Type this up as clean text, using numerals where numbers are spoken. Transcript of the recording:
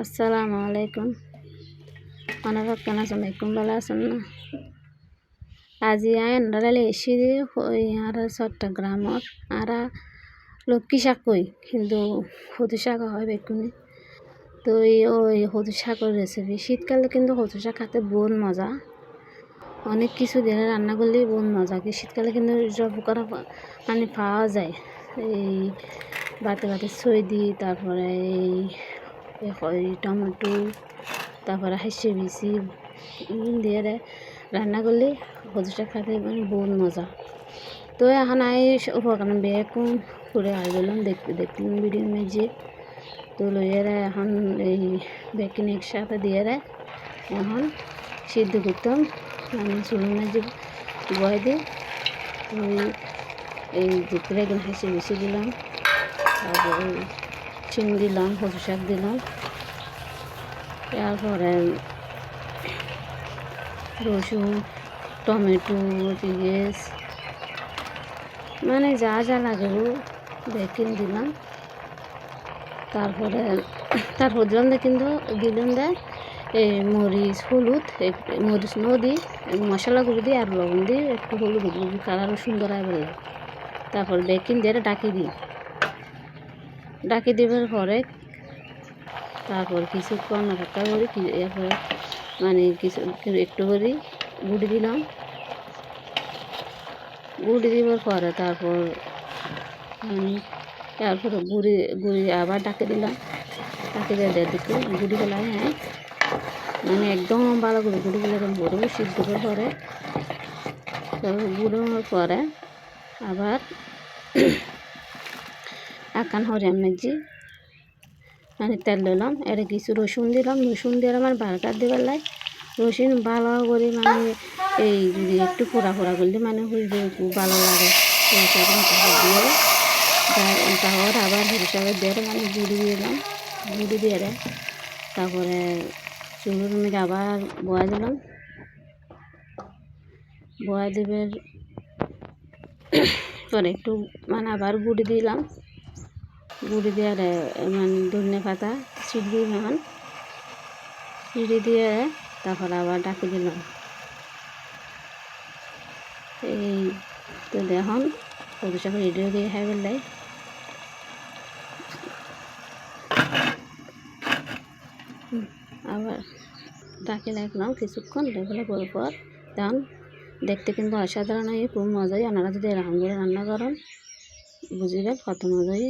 আসসালামু আলাইকুম। আপনারা কেমন আছেন? ভালো আছেন না? আজি আন্ডারালে এসে ওই আর চট্টগ্রামত আর লক্ষ্মী শাক কই কিন্তু হতু শাক হয় বেগুনি। তো ওই হতু শাকের রেসিপি শীতকালে কিন্তু হতু শাক খেতে বহুত মজা। অনেক কিছু দিয়ে রান্না করলেই বহুত মজা। শীতকালে কিন্তু সব করা মানে পাওয়া যায়। এই বাতে বাতে ছই দি তারপরে এই টমেটো তারপরে হাসি বিচি দিয়ে রান্না করলে হতু শাক খেতে মানে বহুত মজা। তো এখন উপকরণ বেগুন করে আইলাম দেখলাম ভিডিও মেজে তো লইয়েরা এখন এই বেগুন একসাথে দিয়ে এখন সিদ্ধ করতাম মানে চুলের মেজে বয় দিয়ে ওই এই দুপুরে একদিন হাসি বেশি দিলাম, তারপরে চিং দিলাম, হতু শাক দিলাম, তারপরে রসুন টমেটো পেঁয়াজ মানে যা যা লাগে বেকিং দিলাম। তারপর দিলাম কিন্তু দিলাম এই মরিচ হলুদ মরিচ নদী মশলাগুলো দিয়ে আর লবণ দিয়ে একটু হলুদ কালারও সুন্দর হবে। তারপর বেকিং দিয়ে ডাকি দেবার পরে তারপর কিছুক্ষণ অপেক্ষা করি এরপরে মানে কিছু একটু করে গুঁড়ি দিলাম। গুঁড়ি দেওয়ার পরে তারপর গুঁড়ি আবার ডাকে দিলাম। ডাকে দিয়ে দেখি গুঁড়ি গেলাম মানে একদম ভালো করে গুঁড়ি গেলে বড় সিদ্ধ করে পরে গুঁড়োর পরে আবার একান হরিয়ান মেজি মানে তেল দিলাম, এর কিছু রসুন দিলাম। রসুন দিয়ে আমার বারকার দেবার লাই রসুন ভালো করে মানে এই যদি একটু ফোড়া করলে মানে খুব ভালো লাগে। দিয়ে তারপর আবার হিসাবে দিয়ে মানে গুঁড়ি দিয়ে দিলাম। গুঁড়ি দিয়ে তারপরে চুলোর মধ্যে আবার বয়া দিলাম। বয়া দেবার পরে একটু মানে আবার গুঁড়ি দিলাম। গুঁড়ি দিয়ে মানে ধনে পাতা ছিঁড়ি এখন ছিঁড়ি দিয়ে তারপর আবার ডাকি দিলাম। এই তো দেখুন হতু শাক রেডি হয়ে গিয়ে খাইবার লাই আবার ডাকি রাখলাম কিছুক্ষণ দেখলে পর দেখুন দেখতে কিন্তু অসাধারণ হয়, খুব মজাই। আপনারা যদি এরকম করে রান্না করেন বুঝবেন কত মজাই।